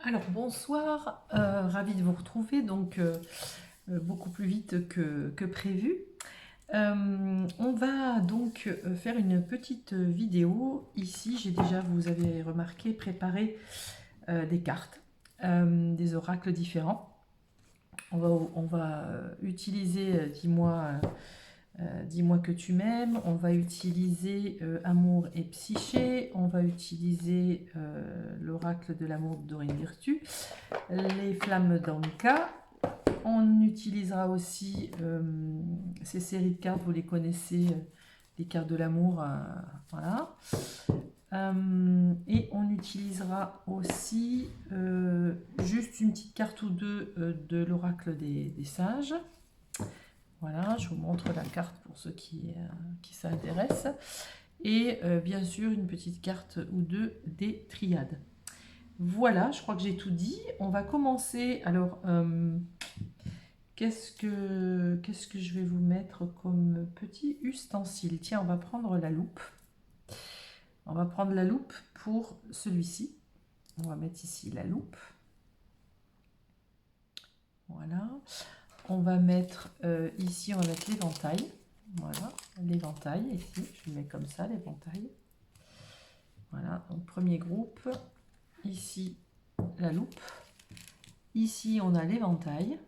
Alors bonsoir, ravie de vous retrouver donc beaucoup plus vite que prévu. On va donc faire une petite vidéo. Ici, j'ai déjà, vous avez remarqué, préparé des cartes, des oracles différents. On va utiliser, dis-moi que tu m'aimes. On va utiliser amour et psyché. On va utiliser l'oracle de l'amour de Dorine Virtue, les flammes d'Anka. On utilisera aussi ces séries de cartes, vous les connaissez, les cartes de l'amour, voilà. Et on utilisera aussi juste une petite carte ou deux de l'oracle des sages. Voilà, je vous montre la carte pour ceux qui s'intéressent. Et bien sûr, une petite carte ou deux des triades. Voilà, je crois que j'ai tout dit. On va commencer. Alors, qu'est-ce que je vais vous mettre comme petit ustensile? Tiens, on va prendre la loupe. On va prendre la loupe pour celui-ci. On va mettre ici la loupe. Voilà. On va mettre ici, on va mettre l'éventail. Voilà, l'éventail ici. Je le mets comme ça, l'éventail. Voilà, donc premier groupe. Ici, la loupe. Ici, on a l'éventail.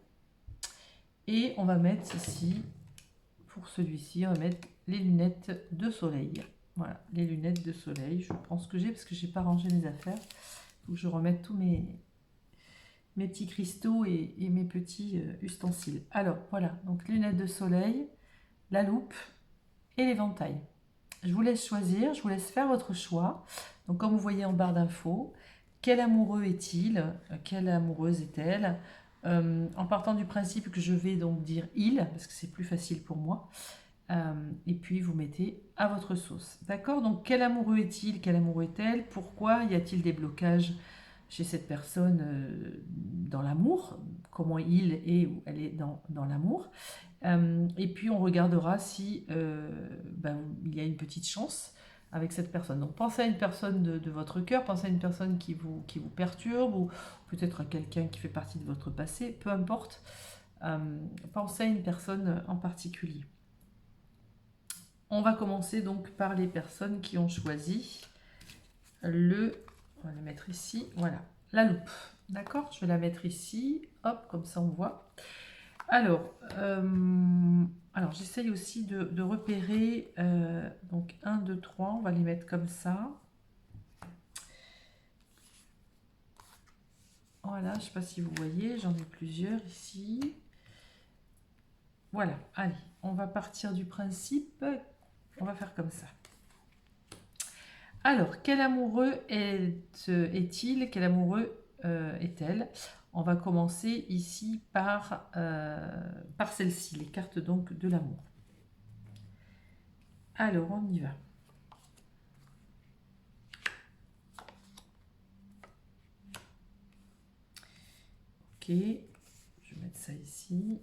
Et on va mettre ici, pour celui-ci, on va mettre les lunettes de soleil. Voilà, les lunettes de soleil. Je prends ce que j'ai parce que je n'ai pas rangé mes affaires. Il faut que je remette tous mes petits cristaux et mes petits ustensiles. Alors, voilà, donc lunettes de soleil, la loupe et l'éventail. Je vous laisse choisir, je vous laisse faire votre choix. Donc, comme vous voyez en barre d'infos, quel amoureux est-il? Quelle amoureuse est-elle? En partant du principe que je vais donc dire il, parce que c'est plus facile pour moi, et puis vous mettez à votre sauce. D'accord? Donc quel amoureux est-il? Quelle amoureuse est-elle? Pourquoi y a-t-il des blocages chez cette personne dans l'amour? Comment il est ou elle est dans l'amour? Et puis on regardera si il y a une petite chance avec cette personne. Donc pensez à une personne de votre cœur, pensez à une personne qui vous perturbe, ou peut-être à quelqu'un qui fait partie de votre passé, peu importe. Pensez à une personne en particulier. On va commencer donc par les personnes qui ont choisi on va le mettre ici, voilà, la loupe. D'accord? Je vais la mettre ici, hop, comme ça on voit. Alors j'essaye aussi de repérer, donc 1, 2, 3, on va les mettre comme ça. Voilà, je ne sais pas si vous voyez, j'en ai plusieurs ici. Voilà, allez, on va partir du principe, on va faire comme ça. Alors, quel amoureux est-il? Quel amoureux est-elle? On va commencer ici par celle-ci, les cartes donc de l'amour. Alors, on y va. Ok, je vais mettre ça ici.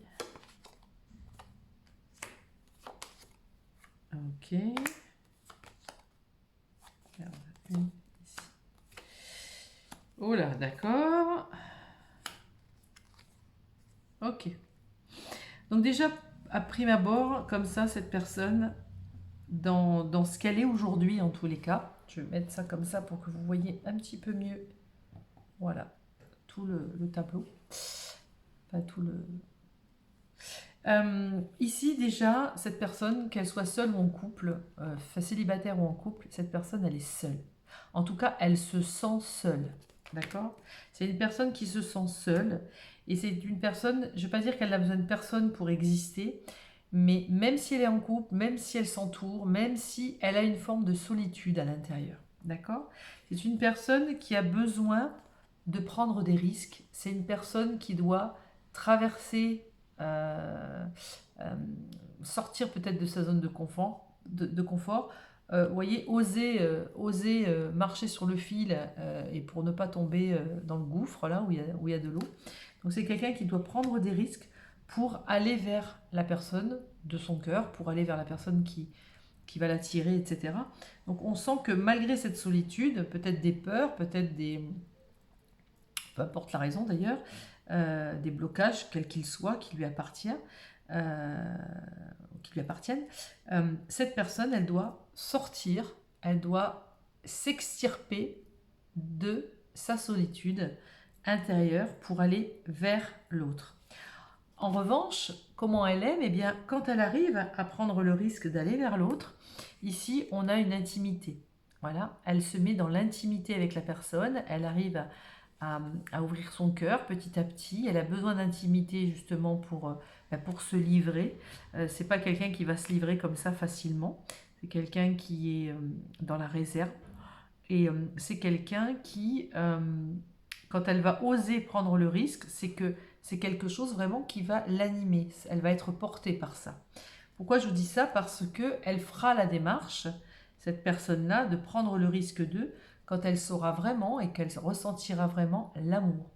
Ok. Une ici. Oh là, d'accord. Ok. Donc déjà, à prime abord, comme ça, cette personne, dans ce qu'elle est aujourd'hui en tous les cas, je vais mettre ça comme ça pour que vous voyez un petit peu mieux, voilà, tout le tableau. Pas tout le... ici déjà, cette personne, qu'elle soit seule ou en couple, célibataire ou en couple, cette personne, elle est seule. En tout cas, elle se sent seule. D'accord? C'est une personne qui se sent seule. Et c'est une personne, je ne vais pas dire qu'elle a besoin de personne pour exister, mais même si elle est en couple, même si elle s'entoure, même si elle a une forme de solitude à l'intérieur. D'accord? C'est une personne qui a besoin de prendre des risques. C'est une personne qui doit traverser, euh, euh, sortir peut-être de sa zone de confort. Vous voyez, oser marcher sur le fil et pour ne pas tomber dans le gouffre, là où il y a de l'eau. Donc c'est quelqu'un qui doit prendre des risques pour aller vers la personne de son cœur, pour aller vers la personne qui va l'attirer, etc. Donc on sent que malgré cette solitude, peut-être des peurs, peut-être peu importe la raison d'ailleurs, des blocages, quels qu'ils soient, qui lui appartiennent, cette personne, elle doit sortir, elle doit s'extirper de sa solitude intérieure pour aller vers l'autre. En revanche, comment elle aime? Eh bien, quand elle arrive à prendre le risque d'aller vers l'autre, ici, on a une intimité. Voilà, elle se met dans l'intimité avec la personne, elle arrive à ouvrir son cœur petit à petit, elle a besoin d'intimité justement pour se livrer. C'est pas quelqu'un qui va se livrer comme ça facilement, c'est quelqu'un qui est dans la réserve, et c'est quelqu'un qui, quand elle va oser prendre le risque, c'est que c'est quelque chose vraiment qui va l'animer, elle va être portée par ça. Pourquoi je vous dis ça? Parce qu'elle fera la démarche, cette personne-là, de prendre le risque d'eux, quand elle saura vraiment et qu'elle ressentira vraiment l'amour.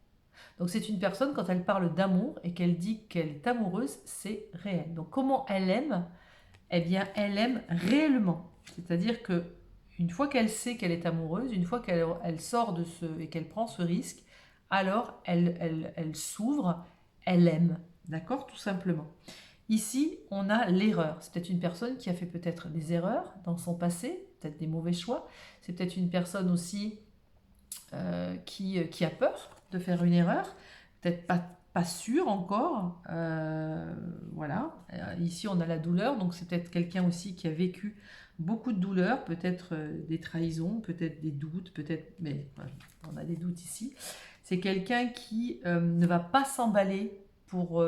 Donc c'est une personne, quand elle parle d'amour et qu'elle dit qu'elle est amoureuse, c'est réel. Donc comment elle aime? Eh bien, elle aime réellement. C'est-à-dire que une fois qu'elle sait qu'elle est amoureuse, une fois qu'elle sort de et qu'elle prend ce risque, alors elle s'ouvre, elle aime. D'accord? Tout simplement. Ici, on a l'erreur. C'est peut-être une personne qui a fait peut-être des erreurs dans son passé, peut-être des mauvais choix. C'est peut-être une personne aussi qui a peur de faire une erreur, peut-être pas sûre encore. Voilà. Ici, on a la douleur, donc c'est peut-être quelqu'un aussi qui a vécu beaucoup de douleurs, peut-être des trahisons, peut-être des doutes, peut-être, mais on a des doutes ici. C'est quelqu'un qui ne va pas s'emballer pour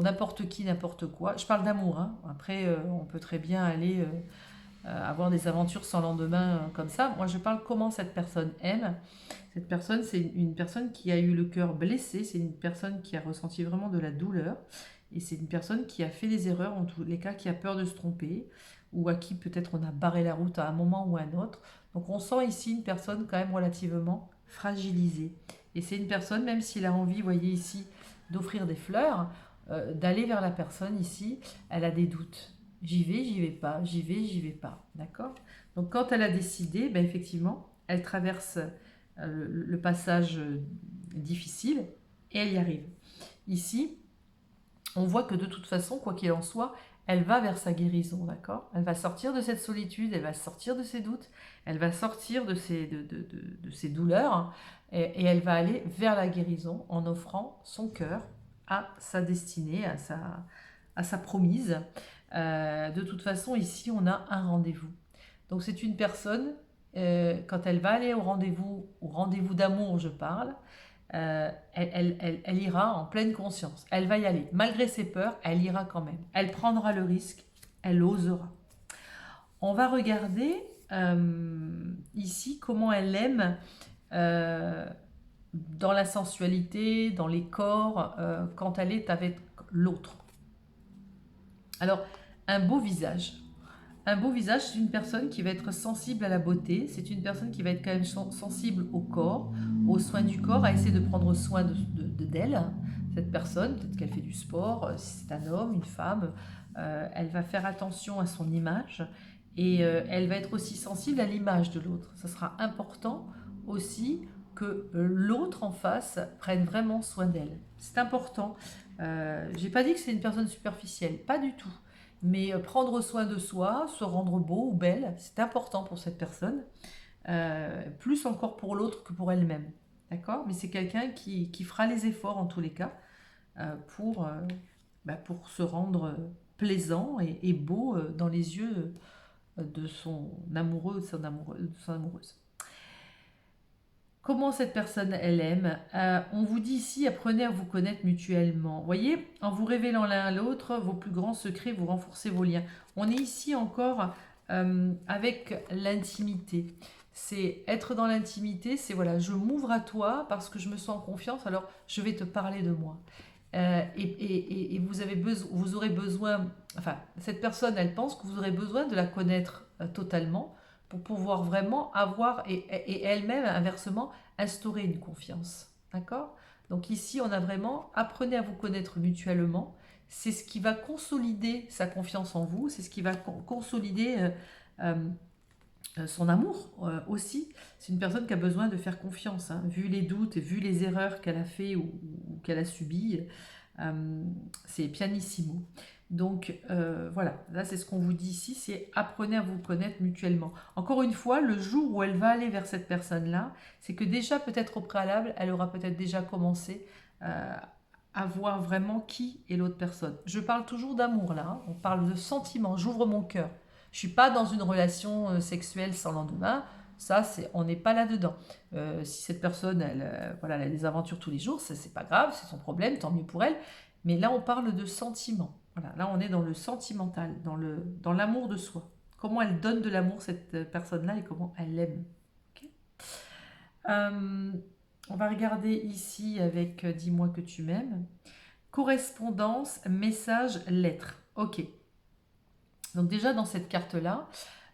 n'importe qui, n'importe quoi. Je parle d'amour, hein. Après, on peut très bien aller avoir des aventures sans lendemain comme ça. Moi, je parle comment cette personne aime. Cette personne, c'est une personne qui a eu le cœur blessé, c'est une personne qui a ressenti vraiment de la douleur, et c'est une personne qui a fait des erreurs, en tous les cas, qui a peur de se tromper, ou à qui peut-être on a barré la route à un moment ou à un autre. Donc on sent ici une personne quand même relativement fragilisée. Et c'est une personne, même s'il a envie, vous voyez ici, d'offrir des fleurs, d'aller vers la personne ici, elle a des doutes. J'y vais pas, j'y vais pas. D'accord? Donc quand elle a décidé, ben effectivement, elle traverse le passage difficile et elle y arrive. Ici, on voit que de toute façon, quoi qu'il en soit, elle va vers sa guérison, d'accord? Elle va sortir de cette solitude, elle va sortir de ses doutes, elle va sortir de ses douleurs, et elle va aller vers la guérison en offrant son cœur à sa destinée, à sa promise. De toute façon, ici, on a un rendez-vous. Donc c'est une personne, quand elle va aller au rendez-vous d'amour, je parle, elle ira en pleine conscience. Elle va y aller. Malgré ses peurs, elle ira quand même. Elle prendra le risque, elle osera. On va regarder ici comment elle aime dans la sensualité, dans les corps, quand elle est avec l'autre. Alors, un beau visage. Un beau visage, c'est une personne qui va être sensible à la beauté, c'est une personne qui va être quand même sensible au corps, aux soins du corps, à essayer de prendre soin d'elle. Cette personne, peut-être qu'elle fait du sport, si c'est un homme, une femme, elle va faire attention à son image, et elle va être aussi sensible à l'image de l'autre. Ça sera important aussi que l'autre en face prenne vraiment soin d'elle. C'est important. J'ai pas dit que c'est une personne superficielle, pas du tout. Mais prendre soin de soi, se rendre beau ou belle, c'est important pour cette personne, plus encore pour l'autre que pour elle-même. D'accord? Mais c'est quelqu'un qui fera les efforts en tous les cas pour se rendre plaisant et beau dans les yeux de son amoureux, de son amoureuse. Comment cette personne, elle aime? On vous dit ici, apprenez à vous connaître mutuellement. Vous voyez, en vous révélant l'un à l'autre, vos plus grands secrets, vous renforcez vos liens. On est ici encore avec l'intimité. C'est être dans l'intimité, c'est voilà, je m'ouvre à toi parce que je me sens en confiance, alors je vais te parler de moi. Et vous aurez besoin, enfin, cette personne, elle pense que vous aurez besoin de la connaître totalement pour pouvoir vraiment avoir, et elle-même, inversement, instaurer une confiance. D'accord? Donc ici, on a vraiment, apprenez à vous connaître mutuellement. C'est ce qui va consolider sa confiance en vous, c'est ce qui va consolider son amour aussi. C'est une personne qui a besoin de faire confiance, hein. Vu les doutes et vu les erreurs qu'elle a fait ou qu'elle a subies, c'est pianissimo. Donc voilà, là c'est ce qu'on vous dit ici, c'est apprenez à vous connaître mutuellement. Encore une fois, le jour où elle va aller vers cette personne-là, c'est que déjà peut-être au préalable, elle aura peut-être déjà commencé à voir vraiment qui est l'autre personne. Je parle toujours d'amour là, hein. On parle de sentiment, j'ouvre mon cœur. Je suis pas dans une relation sexuelle sans lendemain. Ça, on n'est pas là-dedans. Si cette personne, voilà, elle a des aventures tous les jours, c'est pas grave, c'est son problème, tant mieux pour elle. Mais là, on parle de sentiment. Voilà, là, on est dans le sentimental, dans l'amour de soi. Comment elle donne de l'amour, cette personne-là, et comment elle l'aime. Ok. On va regarder ici avec Dis-moi que tu m'aimes. Correspondance, message, lettre. Ok. Donc déjà dans cette carte-là,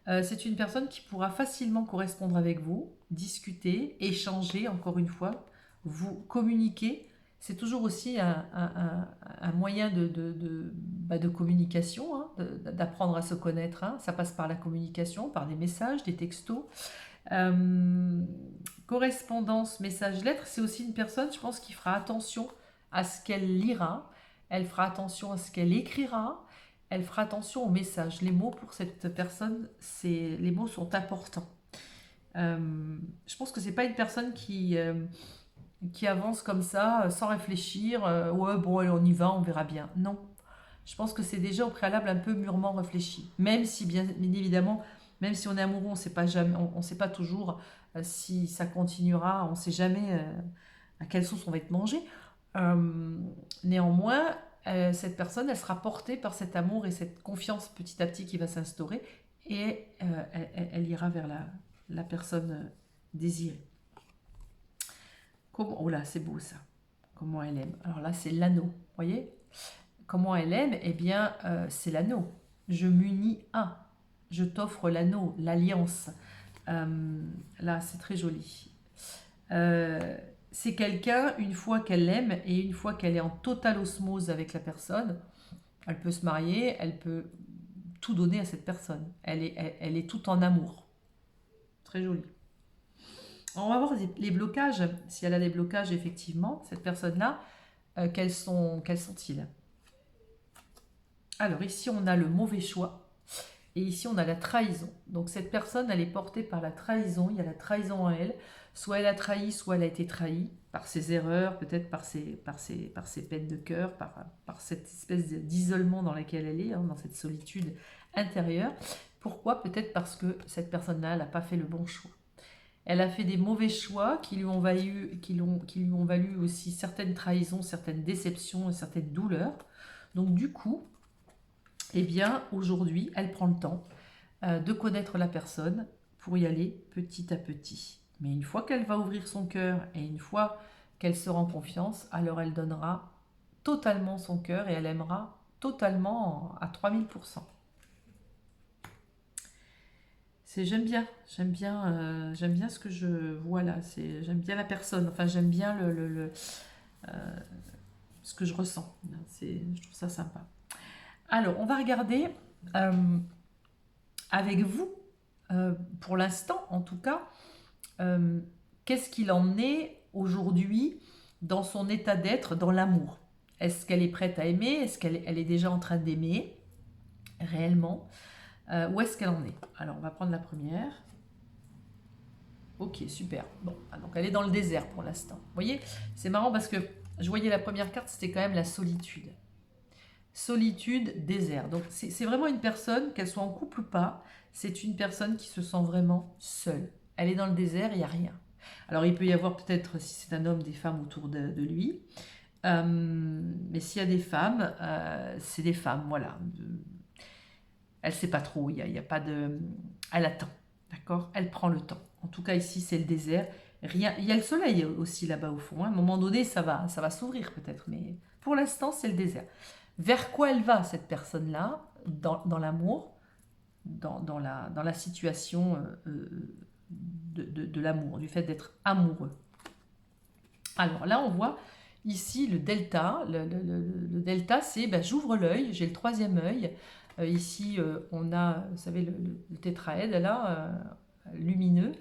c'est une personne qui pourra facilement correspondre avec vous, discuter, échanger, encore une fois, vous communiquer. C'est toujours aussi un moyen de communication, hein, d'apprendre à se connaître, hein. Ça passe par la communication, par des messages, des textos. Correspondance, message, lettre, c'est aussi une personne, je pense, qui fera attention à ce qu'elle lira, elle fera attention à ce qu'elle écrira, elle fera attention aux messages. Les mots pour cette personne, les mots sont importants. Je pense que c'est pas une personne qui avance comme ça, sans réfléchir. Ouais, bon, allez, on y va, on verra bien. Non. Je pense que c'est déjà au préalable un peu mûrement réfléchi. Même si, bien évidemment, même si on est amoureux, on sait pas toujours si ça continuera, on sait jamais à quelle sauce on va être mangé. Néanmoins, cette personne, elle sera portée par cet amour et cette confiance petit à petit qui va s'instaurer et elle ira vers la personne désirée. Oh là, c'est beau ça. Comment elle aime. Alors là, c'est l'anneau. Voyez? Comment elle aime? Eh bien, c'est l'anneau. Je m'unis à. Je t'offre l'anneau, l'alliance. Là, c'est très joli. C'est quelqu'un, une fois qu'elle l'aime et une fois qu'elle est en totale osmose avec la personne, elle peut se marier, elle peut tout donner à cette personne. Elle est tout en amour. Très joli. On va voir les blocages. Si elle a des blocages, effectivement, cette personne-là, quels sont-ils? Alors ici, on a le mauvais choix. Et ici, on a la trahison. Donc cette personne, elle est portée par la trahison. Il y a la trahison en elle. Soit elle a trahi, soit elle a été trahie par ses erreurs, peut-être par ses peines de cœur, par cette espèce d'isolement dans laquelle elle est, hein, dans cette solitude intérieure. Pourquoi? Peut-être parce que cette personne-là, elle n'a pas fait le bon choix. Elle a fait des mauvais choix qui lui ont valu aussi certaines trahisons, certaines déceptions et certaines douleurs. Donc du coup, eh bien, aujourd'hui, elle prend le temps de connaître la personne pour y aller petit à petit. Mais une fois qu'elle va ouvrir son cœur et une fois qu'elle sera en confiance, alors elle donnera totalement son cœur et elle aimera totalement à 3000%. J'aime bien ce que je vois là. J'aime bien la personne. Enfin, j'aime bien ce que je ressens. Je trouve ça sympa. Alors, on va regarder avec vous, pour l'instant en tout cas, qu'est-ce qu'il en est aujourd'hui dans son état d'être, dans l'amour. Est-ce qu'elle est prête à aimer? Est-ce qu'elle est déjà en train d'aimer réellement? Où est-ce qu'elle en est? Alors, on va prendre la première. Ok, super. Bon, donc elle est dans le désert pour l'instant. Vous voyez, c'est marrant parce que je voyais la première carte, c'était quand même la solitude. Solitude, désert. Donc c'est vraiment une personne, qu'elle soit en couple ou pas, c'est une personne qui se sent vraiment seule. Elle est dans le désert, il n'y a rien. Alors il peut y avoir peut-être, si c'est un homme, des femmes autour de lui. Mais s'il y a des femmes, c'est des femmes, voilà. Elle ne sait pas trop, il y a pas de... Elle attend, d'accord? Elle prend le temps. En tout cas ici c'est le désert. Rien... Il y a le soleil aussi là-bas au fond, hein. À un moment donné ça va s'ouvrir peut-être, mais pour l'instant c'est le désert. Vers quoi elle va cette personne-là, dans l'amour, dans la situation de l'amour, du fait d'être amoureux. Alors là on voit ici le delta. Le delta c'est j'ouvre l'œil, j'ai le troisième œil. Ici on a, vous savez, le tétraède là, lumineux.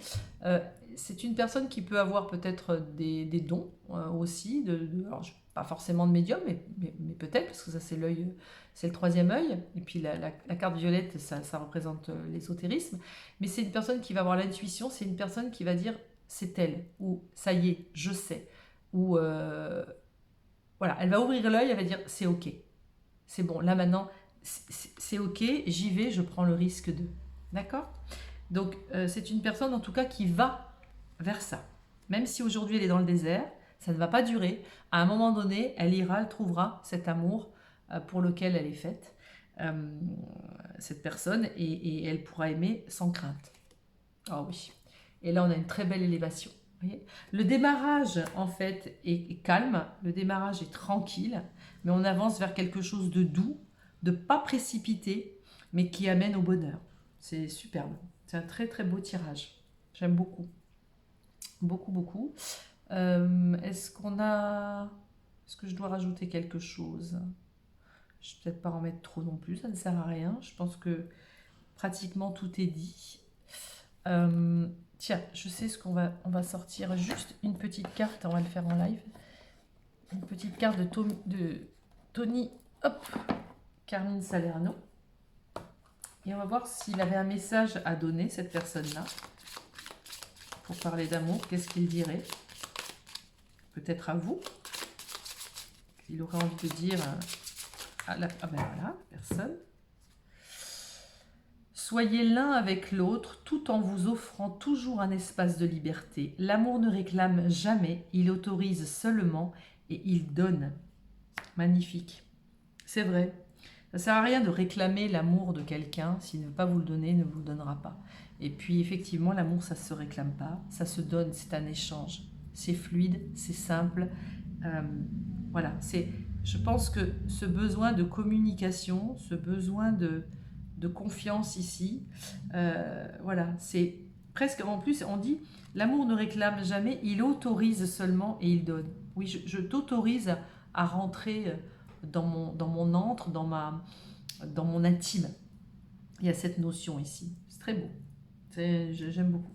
C'est une personne qui peut avoir peut-être des dons aussi, alors, pas forcément de médium, mais peut-être, parce que ça c'est l'œil, c'est le troisième œil, et puis la carte violette, ça représente l'ésotérisme, mais c'est une personne qui va avoir l'intuition, c'est une personne qui va dire c'est elle, ou ça y est, je sais, ou voilà, elle va ouvrir l'œil, elle va dire c'est ok, c'est bon, là maintenant c'est ok, j'y vais, je prends le risque de. D'accord? Donc c'est une personne en tout cas qui va vers ça. Même si aujourd'hui elle est dans le désert, ça ne va pas durer. À un moment donné, elle ira, elle trouvera cet amour pour lequel elle est faite, cette personne, et elle pourra aimer sans crainte. Ah oui. Et là, on a une très belle élévation. Vous voyez, le démarrage, en fait, est calme, le démarrage est tranquille, mais on avance vers quelque chose de doux, de pas précipité, mais qui amène au bonheur. C'est superbe. C'est un très très beau tirage. J'aime beaucoup. Beaucoup, beaucoup. Est-ce que je dois rajouter quelque chose? Je ne vais peut-être pas en mettre trop non plus, ça ne sert à rien. Je pense que pratiquement tout est dit. Tiens, je sais ce qu'on va... On va sortir juste une petite carte, on va le faire en live. Une petite carte de Tony, hop, Carmine Salerno. Et on va voir s'il avait un message à donner, cette personne-là. Pour parler d'amour, qu'est-ce qu'il dirait? Peut-être à vous. Il aurait envie de dire... ah ben voilà, personne. Soyez l'un avec l'autre tout en vous offrant toujours un espace de liberté. L'amour ne réclame jamais, il autorise seulement et il donne. Magnifique. C'est vrai. Ça ne sert à rien de réclamer l'amour de quelqu'un. S'il ne veut pas vous le donner, il ne vous le donnera pas. Et puis effectivement, l'amour, ça ne se réclame pas. Ça se donne, c'est un échange. C'est fluide, c'est simple. Voilà, je pense que ce besoin de communication, ce besoin de confiance ici, voilà, c'est presque, en plus on dit, l'amour ne réclame jamais, il autorise seulement et il donne. Oui, je t'autorise à rentrer dans mon antre, dans mon intime. Il y a cette notion ici, c'est très beau, j'aime beaucoup.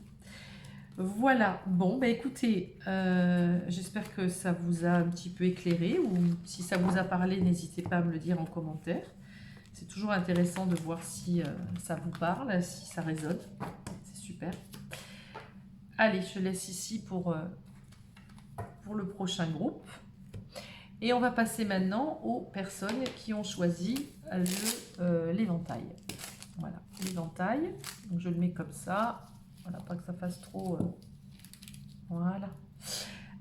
Voilà, bon, bah écoutez, j'espère que ça vous a un petit peu éclairé, ou si ça vous a parlé, n'hésitez pas à me le dire en commentaire. C'est toujours intéressant de voir si ça vous parle, si ça résonne. C'est super. Allez, je laisse ici pour le prochain groupe. Et on va passer maintenant aux personnes qui ont choisi l'éventail. Voilà, l'éventail. Donc je le mets comme ça. Voilà, pas que ça fasse trop... voilà.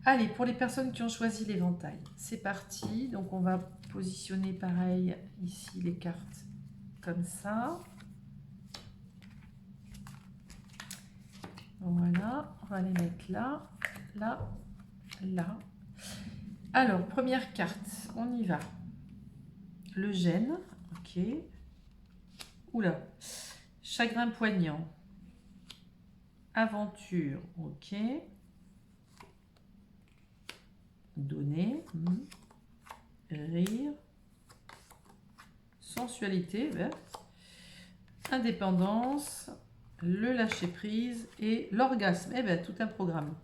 Allez, pour les personnes qui ont choisi l'éventail, c'est parti. Donc on va positionner pareil ici les cartes comme ça. Voilà, on va les mettre là, là, là. Alors, première carte, on y va. Le gène, ok. Oula, chagrin poignant. Aventure, ok. Donner, rire. Sensualité, indépendance, le lâcher prise et l'orgasme. Eh bien, tout un programme.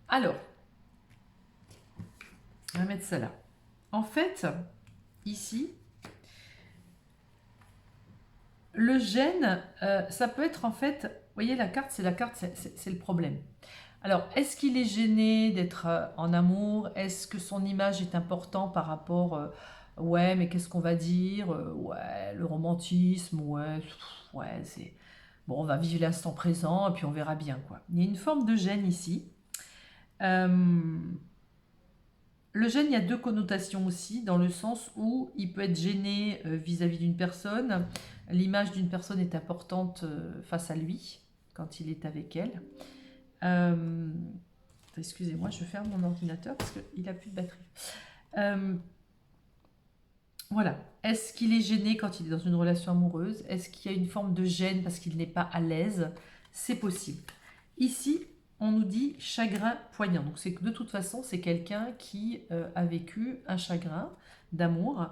Alors, on va mettre ça là. En fait, ici, le gène, ça peut être en fait, vous voyez la carte, c'est le problème. Alors, est-ce qu'il est gêné d'être en amour? Est-ce que son image est importante par rapport... ouais, mais qu'est-ce qu'on va dire? Ouais, le romantisme, ouais, c'est... Bon, on va vivre l'instant présent et puis on verra bien, quoi. Il y a une forme de gêne ici. Le gêne, il y a deux connotations aussi, dans le sens où il peut être gêné vis-à-vis d'une personne. L'image d'une personne est importante face à lui, quand il est avec elle. Excusez-moi, je ferme mon ordinateur parce qu'il n'a plus de batterie. Voilà. Est-ce qu'il est gêné quand il est dans une relation amoureuse? Est-ce qu'il y a une forme de gêne parce qu'il n'est pas à l'aise? C'est possible. Ici, on nous dit chagrin poignant. Donc, c'est que de toute façon, c'est quelqu'un qui a vécu un chagrin d'amour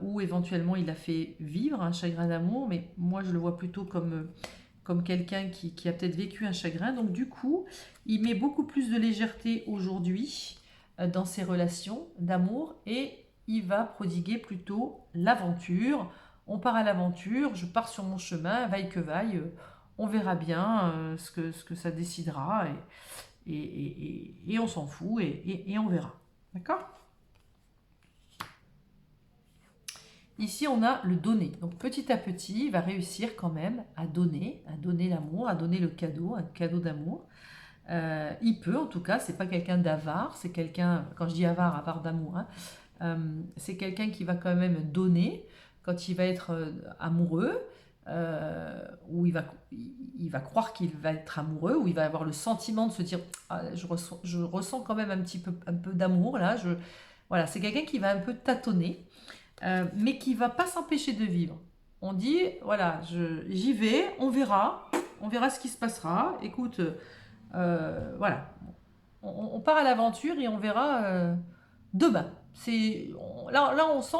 ou éventuellement il a fait vivre un chagrin d'amour. Mais moi, je le vois plutôt comme comme quelqu'un qui a peut-être vécu un chagrin. Donc du coup, il met beaucoup plus de légèreté aujourd'hui dans ses relations d'amour et il va prodiguer plutôt l'aventure. On part à l'aventure, je pars sur mon chemin, vaille que vaille, on verra bien ce que ça décidera et on s'en fout et on verra. D'accord ? Ici, on a le donner. Donc, petit à petit, il va réussir quand même à donner l'amour, à donner le cadeau, un cadeau d'amour. Il peut, en tout cas, c'est pas quelqu'un d'avare, c'est quelqu'un, quand je dis avare d'amour, hein, c'est quelqu'un qui va quand même donner quand il va être amoureux, où il va croire qu'il va être amoureux, où il va avoir le sentiment de se dire ah, je ressens quand même un peu d'amour là. Voilà, c'est quelqu'un qui va un peu tâtonner. Mais qui ne va pas s'empêcher de vivre. On dit, voilà, j'y vais, on verra ce qui se passera. Écoute, voilà, on part à l'aventure et on verra demain. Là, on sent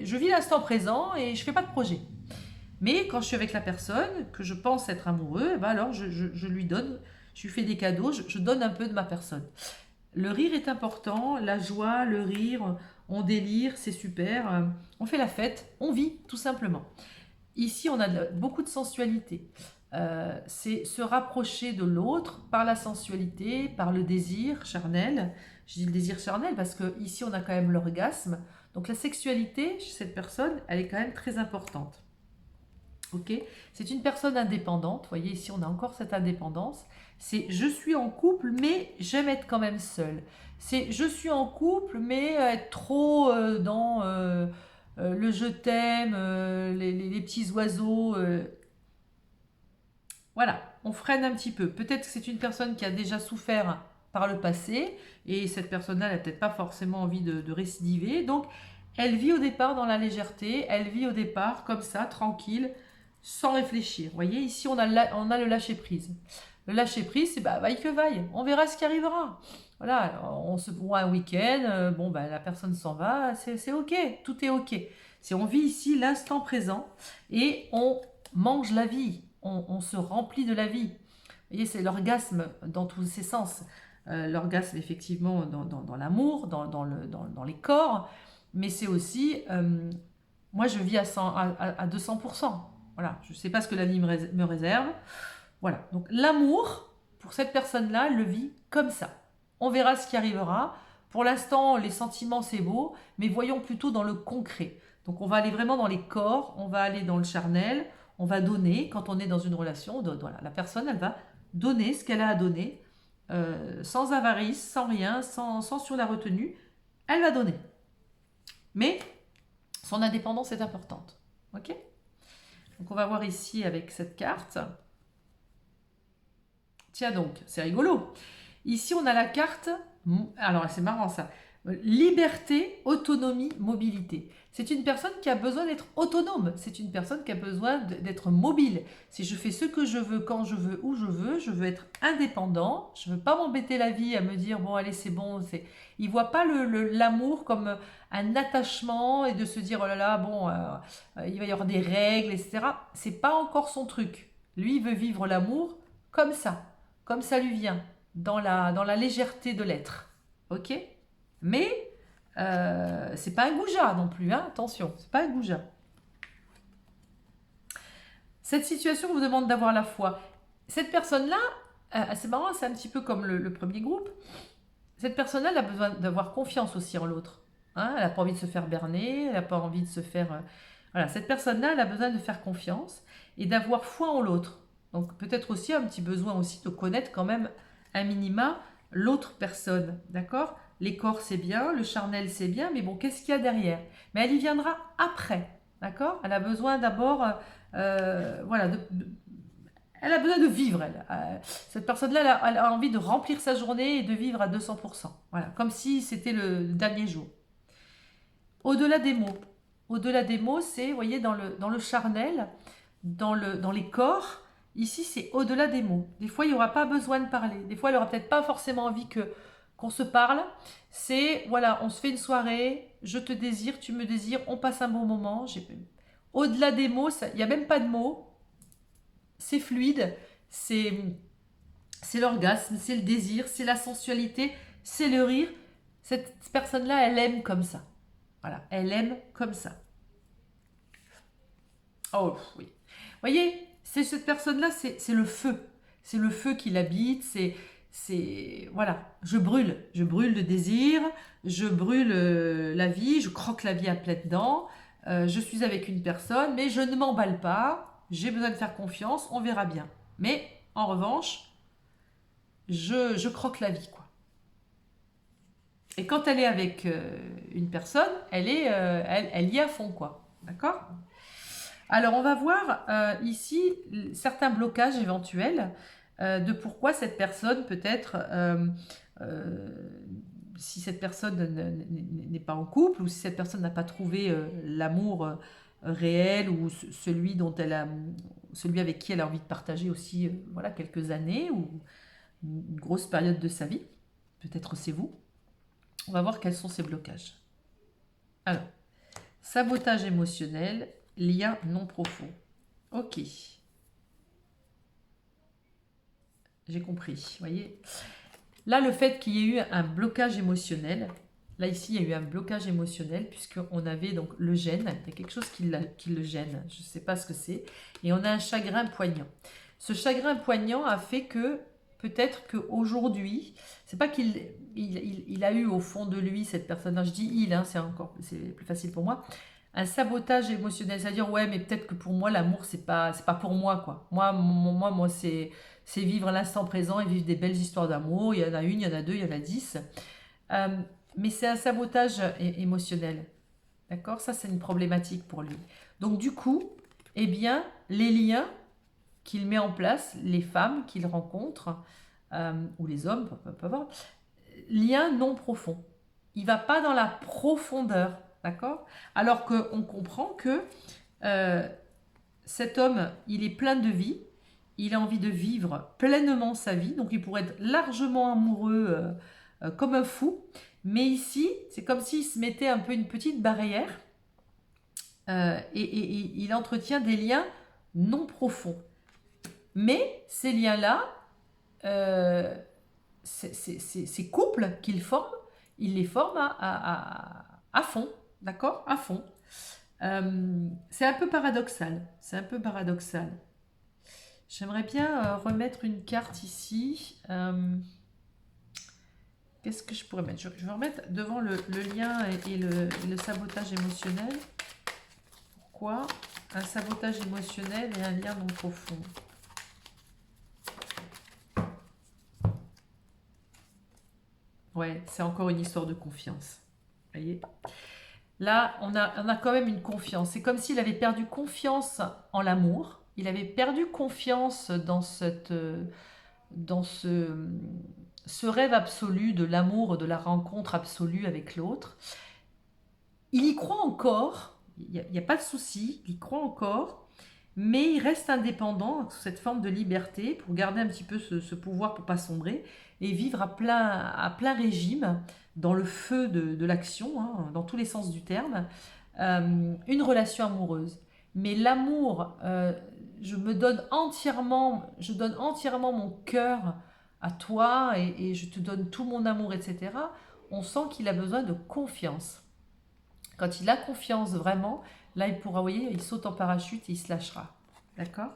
je vis l'instant présent et je ne fais pas de projet. Mais quand je suis avec la personne que je pense être amoureux, ben alors je lui donne, je lui fais des cadeaux, je donne un peu de ma personne. Le rire est important, la joie, le rire, on délire, c'est super. On fait la fête, on vit tout simplement. Ici, on a beaucoup de sensualité. C'est se rapprocher de l'autre par la sensualité, par le désir charnel. Je dis le désir charnel parce que ici, on a quand même l'orgasme. Donc la sexualité chez cette personne, elle est quand même très importante. Ok, c'est une personne indépendante. Vous voyez, ici, on a encore cette indépendance. C'est je suis en couple, mais j'aime être quand même seule. C'est je suis en couple, mais être trop dans le je t'aime, les petits oiseaux. Voilà, on freine un petit peu. Peut-être que c'est une personne qui a déjà souffert par le passé et cette personne-là n'a peut-être pas forcément envie de récidiver. Donc, elle vit au départ dans la légèreté, elle vit au départ comme ça, tranquille, sans réfléchir. Vous voyez, ici, on a le lâcher-prise. Le lâcher-prise, c'est bah, vaille que vaille, on verra ce qui arrivera. Voilà, on se voit un week-end, bon, bah, la personne s'en va, c'est OK, tout est OK. Si on vit ici l'instant présent et on mange la vie, on se remplit de la vie. Vous voyez, c'est l'orgasme dans tous ses sens. L'orgasme, effectivement, dans l'amour, dans les corps, mais c'est aussi, moi, je vis à 200%. Voilà, je ne sais pas ce que la vie me réserve. Voilà, donc l'amour, pour cette personne-là, le vit comme ça. On verra ce qui arrivera. Pour l'instant, les sentiments, c'est beau, mais voyons plutôt dans le concret. Donc on va aller vraiment dans les corps, on va aller dans le charnel, on va donner. Quand on est dans une relation, voilà, la personne, elle va donner ce qu'elle a à donner, sans avarice, sans rien, sans sur la retenue. Elle va donner. Mais son indépendance est importante. Ok ? Donc on va voir ici avec cette carte. Tiens donc, c'est rigolo. Ici, on a la carte, alors c'est marrant ça, liberté, autonomie, mobilité. C'est une personne qui a besoin d'être autonome, c'est une personne qui a besoin d'être mobile. Si je fais ce que je veux, quand je veux, où je veux être indépendant, je ne veux pas m'embêter la vie à me dire, bon allez c'est bon, il ne voit pas l'amour comme un attachement et de se dire, oh là là, bon, il va y avoir des règles, etc. C'est pas encore son truc. Lui, il veut vivre l'amour comme ça lui vient dans la légèreté de l'être. Ok ? Mais c'est pas un goujat non plus, hein, attention, c'est pas un goujat. Cette situation vous demande d'avoir la foi. Cette personne-là, c'est marrant, c'est un petit peu comme le premier groupe. Cette personne-là, elle a besoin d'avoir confiance aussi en l'autre. Hein, elle n'a pas envie de se faire berner, elle n'a pas envie de se faire... Voilà, cette personne-là, elle a besoin de faire confiance et d'avoir foi en l'autre. Donc peut-être aussi un petit besoin aussi de connaître quand même un minima l'autre personne, d'accord ? Les corps c'est bien, le charnel c'est bien, mais bon, qu'est-ce qu'il y a derrière ? Mais elle y viendra après, d'accord ? Elle a besoin d'abord, voilà, elle a besoin de vivre, elle. Cette personne-là, elle a envie de remplir sa journée et de vivre à 200%, voilà, comme si c'était le dernier jour. Au-delà des mots, c'est, vous voyez, dans le charnel, dans les corps, ici, c'est au-delà des mots. Des fois, il n'y aura pas besoin de parler. Des fois, elle n'aura peut-être pas forcément envie qu'on se parle. C'est, voilà, on se fait une soirée, je te désire, tu me désires, on passe un bon moment. Au-delà des mots, il n'y a même pas de mots. c'est fluide, c'est l'orgasme, c'est le désir, c'est la sensualité, c'est le rire. Cette personne-là, elle aime comme ça. Voilà, elle aime comme ça. Oh oui. Vous voyez, c'est cette personne-là, c'est le feu. C'est le feu qui l'habite, voilà, je brûle de désir, je brûle la vie, je croque la vie à pleines dents, je suis avec une personne, mais je ne m'emballe pas, j'ai besoin de faire confiance, on verra bien. Mais en revanche, je croque la vie, quoi. Et quand elle est avec une personne, elle y est à fond, quoi. D'accord? Alors, on va voir ici certains blocages éventuels de pourquoi cette personne peut-être, euh, si cette personne n'est pas en couple ou si cette personne n'a pas trouvé l'amour réel ou celui avec qui elle a envie de partager aussi voilà, quelques années ou une grosse période de sa vie. Peut-être c'est vous. On va voir quels sont ces blocages. Alors, sabotage émotionnel, lien non profond. Ok. J'ai compris, voyez. Là, le fait qu'il y ait eu un blocage émotionnel, là ici, il y a eu un blocage émotionnel puisqu'on avait donc le gène, il y a quelque chose qui le gêne, je ne sais pas ce que c'est, et on a un chagrin poignant. Ce chagrin poignant a fait que peut-être qu'aujourd'hui, c'est pas qu'il a eu au fond de lui, cette personne-là, je dis il, hein, c'est plus facile pour moi, un sabotage émotionnel, c'est-à-dire ouais, mais peut-être que pour moi l'amour c'est pas pour moi, quoi. Moi c'est vivre l'instant présent et vivre des belles histoires d'amour. Il y en a une, il y en a deux, il y en a 10. Euh, mais c'est un sabotage émotionnel, d'accord? Ça c'est une problématique pour lui. Donc du coup, eh bien les liens qu'il met en place, les femmes qu'il rencontre ou les hommes, peu importe, liens non profonds. Il va pas dans la profondeur. D'accord? Alors qu'on comprend que euh, cet homme, il est plein de vie, il a envie de vivre pleinement sa vie, donc il pourrait être largement amoureux comme un fou, mais ici, c'est comme s'il se mettait un peu une petite barrière et il entretient des liens non profonds. Mais ces liens-là, ces couples qu'il forme, il les forme à fond, d'accord? À fond. C'est un peu paradoxal. C'est un peu paradoxal. J'aimerais bien remettre une carte ici. Qu'est-ce que je pourrais mettre? Je vais remettre devant le lien et le sabotage émotionnel. Pourquoi un sabotage émotionnel et un lien non profond? Ouais, c'est encore une histoire de confiance. Vous voyez? Là, on a quand même une confiance. C'est comme s'il avait perdu confiance en l'amour. Il avait perdu confiance dans ce rêve absolu de l'amour, de la rencontre absolue avec l'autre. Il y croit encore, il n'y a pas de souci, il y croit encore, mais il reste indépendant, sous cette forme de liberté, pour garder un petit peu ce pouvoir pour ne pas sombrer, et vivre à plein régime, dans le feu de l'action, hein, dans tous les sens du terme, une relation amoureuse. Mais l'amour, je donne entièrement mon cœur à toi et je te donne tout mon amour, etc. On sent qu'il a besoin de confiance. Quand il a confiance vraiment, là il pourra, vous voyez, il saute en parachute et il se lâchera. D'accord?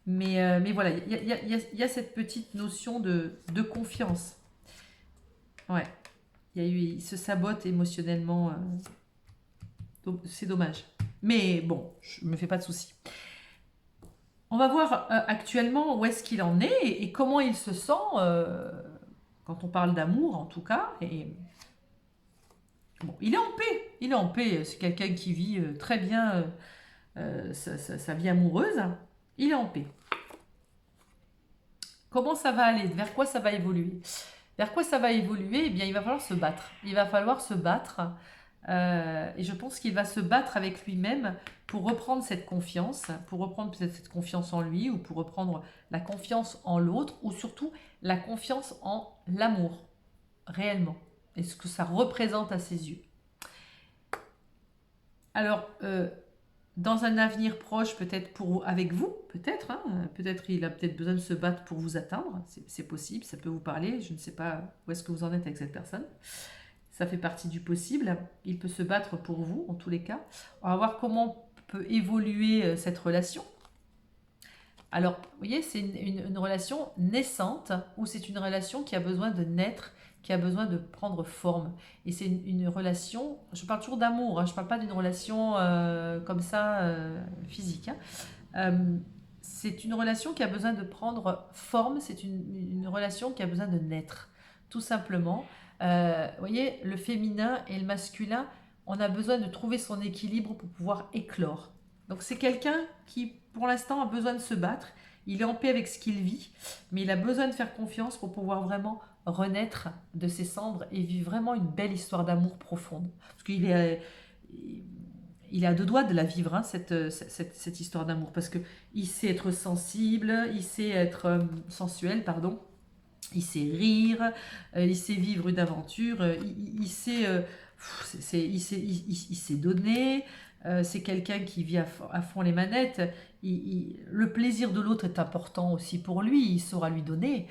Mais voilà, il y a cette petite notion de confiance. Ouais. Il se sabote émotionnellement. C'est dommage. Mais bon, je me fais pas de soucis. On va voir actuellement où est-ce qu'il en est et comment il se sent quand on parle d'amour en tout cas. Et bon, il est en paix. Il est en paix. C'est quelqu'un qui vit très bien sa vie amoureuse. Il est en paix. Comment ça va aller? Vers quoi ça va évoluer? Vers quoi ça va évoluer? Eh bien, il va falloir se battre. Il va falloir se battre. Et je pense qu'il va se battre avec lui-même pour reprendre cette confiance, pour reprendre peut-être cette confiance en lui, ou pour reprendre la confiance en l'autre, ou surtout la confiance en l'amour, réellement, et ce que ça représente à ses yeux. Alors, dans un avenir proche, peut-être avec vous, peut-être, hein, peut-être il a peut-être besoin de se battre pour vous atteindre, c'est possible, ça peut vous parler, je ne sais pas où est-ce que vous en êtes avec cette personne. Ça fait partie du possible, il peut se battre pour vous, en tous les cas. On va voir comment peut évoluer cette relation. Alors, vous voyez, c'est une relation naissante ou c'est une relation qui a besoin de naître, qui a besoin de prendre forme. Et c'est une relation, je parle toujours d'amour, hein, je ne parle pas d'une relation comme ça physique. Hein. C'est une relation qui a besoin de prendre forme, c'est une relation qui a besoin de naître, tout simplement. Vous voyez, le féminin et le masculin, on a besoin de trouver son équilibre pour pouvoir éclore. Donc c'est quelqu'un qui, pour l'instant, a besoin de se battre. Il est en paix avec ce qu'il vit, mais il a besoin de faire confiance pour pouvoir vraiment renaître de ses cendres et vivre vraiment une belle histoire d'amour profonde. Parce qu'il est, il est à deux doigts de la vivre, hein, cette histoire d'amour, parce qu'il sait être sensible, il sait être sensuel, pardon, il sait rire, il sait vivre une aventure, il sait, il sait donner, c'est quelqu'un qui vit à fond les manettes, le plaisir de l'autre est important aussi pour lui, il saura lui donner.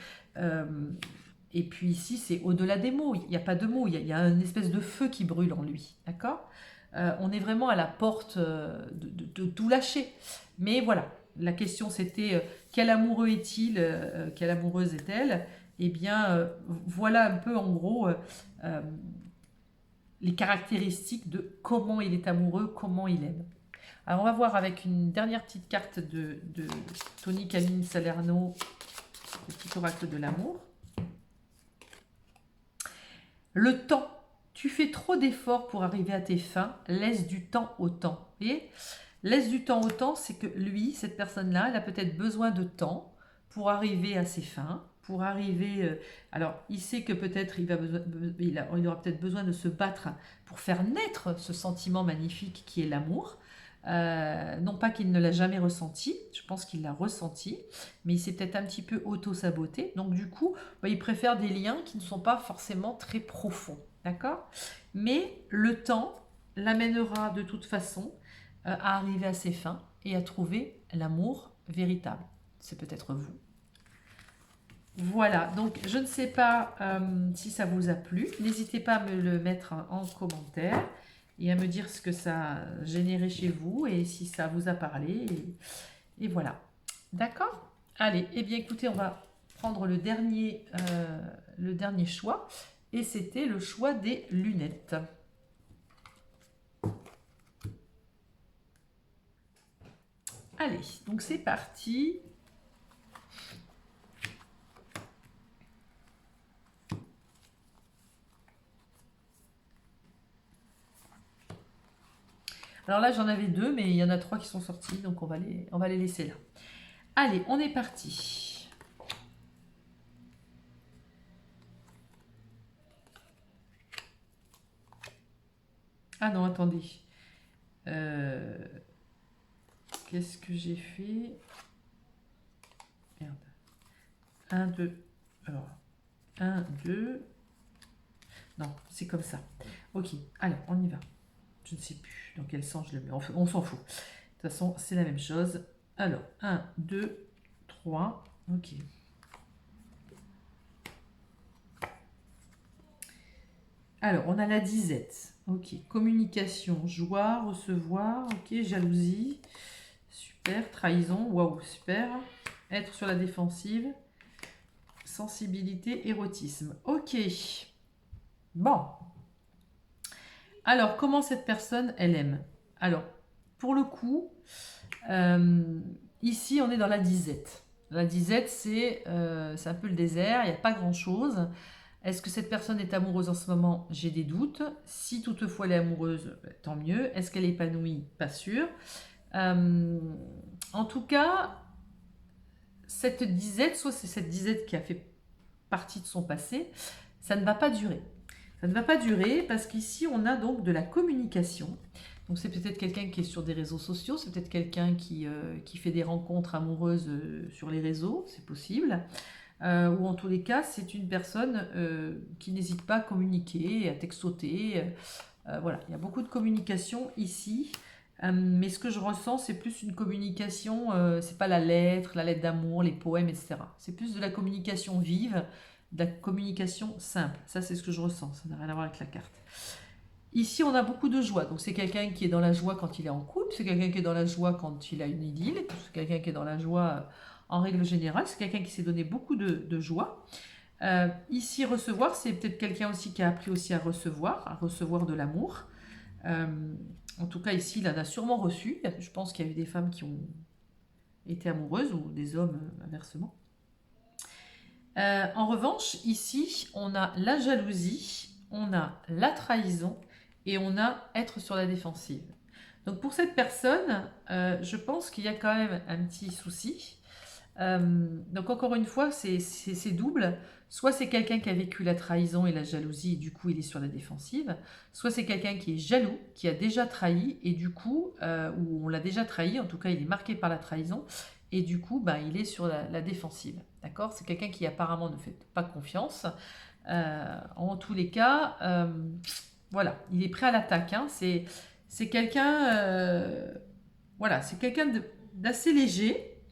Et puis ici, c'est au-delà des mots, il n'y a pas de mots, il y a une espèce de feu qui brûle en lui, d'accord? On est vraiment à la porte de tout lâcher. Mais voilà, la question c'était quel amoureux est-il, quelle amoureuse est-elle? Eh bien, voilà un peu en gros les caractéristiques de comment il est amoureux, comment il aime. Alors on va voir avec une dernière petite carte de Tony Camille Salerno, le petit oracle de l'amour. Le temps. Tu fais trop d'efforts pour arriver à tes fins, laisse du temps au temps. Vous voyez ? Laisse du temps au temps, c'est que lui, cette personne-là, elle a peut-être besoin de temps pour arriver à ses fins, pour arriver... alors, il sait que peut-être il aura peut-être besoin de se battre pour faire naître ce sentiment magnifique qui est l'amour. Non pas qu'il ne l'a jamais ressenti, je pense qu'il l'a ressenti, mais il s'est peut-être un petit peu auto-saboté. Donc du coup, il préfère des liens qui ne sont pas forcément très profonds. D'accord? Mais le temps l'amènera de toute façon à arriver à ses fins et à trouver l'amour véritable. C'est peut-être vous. Voilà, donc je ne sais pas si ça vous a plu. N'hésitez pas à me le mettre en commentaire et à me dire ce que ça a généré chez vous et si ça vous a parlé. Et voilà. D'accord? Allez, eh bien écoutez, on va prendre le dernier choix. Et c'était le choix des lunettes. Allez, donc c'est parti. Alors là, j'en avais deux, mais il y en a trois qui sont sortis, donc on va les laisser là. Allez, on est parti. Ah non, attendez. Qu'est-ce que j'ai fait? Merde. 1, 2. Alors, 1, 2. Non, c'est comme ça. Ok, allez, on y va. Je ne sais plus dans quel sens je le mets. On s'en fout. De toute façon, c'est la même chose. Alors, 1, 2, 3. Ok. Alors, on a la disette. Ok. Communication, joie, recevoir. Ok. Jalousie. Super. Trahison. Waouh, super. Être sur la défensive. Sensibilité, érotisme. Ok. Bon. Alors, comment cette personne, elle aime? Alors, pour le coup, ici, on est dans la disette. La disette, c'est un peu le désert, il n'y a pas grand-chose. Est-ce que cette personne est amoureuse en ce moment? J'ai des doutes. Si toutefois elle est amoureuse, tant mieux. Est-ce qu'elle est épanouie? Pas sûr. En tout cas, cette disette, soit c'est cette disette qui a fait partie de son passé, ça ne va pas durer. Ça ne va pas durer parce qu'ici, on a donc de la communication. Donc c'est peut-être quelqu'un qui est sur des réseaux sociaux, c'est peut-être quelqu'un qui fait des rencontres amoureuses sur les réseaux, c'est possible. Ou en tous les cas, c'est une personne qui n'hésite pas à communiquer, à textoter. Voilà, il y a beaucoup de communication ici. Mais ce que je ressens, c'est plus une communication, c'est pas la lettre d'amour, les poèmes, etc. C'est plus de la communication vive, de la communication simple. Ça, c'est ce que je ressens. Ça n'a rien à voir avec la carte. Ici, on a beaucoup de joie. Donc, c'est quelqu'un qui est dans la joie quand il est en couple. C'est quelqu'un qui est dans la joie quand il a une idylle. C'est quelqu'un qui est dans la joie en règle générale. C'est quelqu'un qui s'est donné beaucoup de joie. Ici, recevoir, c'est peut-être quelqu'un aussi qui a appris aussi à recevoir de l'amour. En tout cas, ici, il en a sûrement reçu. Je pense qu'il y a eu des femmes qui ont été amoureuses ou des hommes inversement. En revanche, ici, on a la jalousie, on a la trahison et on a être sur la défensive. Donc pour cette personne, je pense qu'il y a quand même un petit souci. Donc encore une fois, c'est double. Soit c'est quelqu'un qui a vécu la trahison et la jalousie et du coup il est sur la défensive. Soit c'est quelqu'un qui est jaloux, qui a déjà trahi et du coup, ou on l'a déjà trahi, en tout cas il est marqué par la trahison et du coup il est sur la défensive. D'accord? C'est quelqu'un qui apparemment ne fait pas confiance. En tous les cas, voilà, il est prêt à l'attaque. Hein. C'est quelqu'un voilà, c'est quelqu'un d'assez léger.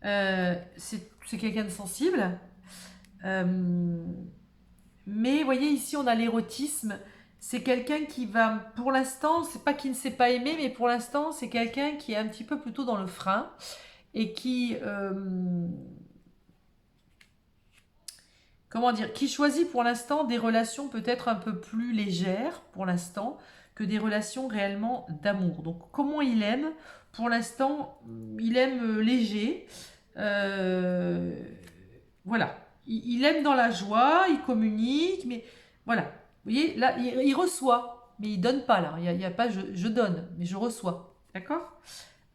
C'est quelqu'un de sensible. Mais vous voyez, ici, on a l'érotisme. C'est quelqu'un qui va, pour l'instant, c'est pas qu'il ne sait pas aimer, mais pour l'instant, c'est quelqu'un qui est un petit peu plutôt dans le frein et qui, comment dire, qui choisit pour l'instant des relations peut-être un peu plus légères pour l'instant que des relations réellement d'amour. Donc, comment il aime? Pour l'instant, il aime léger. Voilà. Il aime dans la joie, il communique, mais voilà. Vous voyez, là, il reçoit, mais il donne pas là. Il y a pas je donne, mais je reçois. D'accord?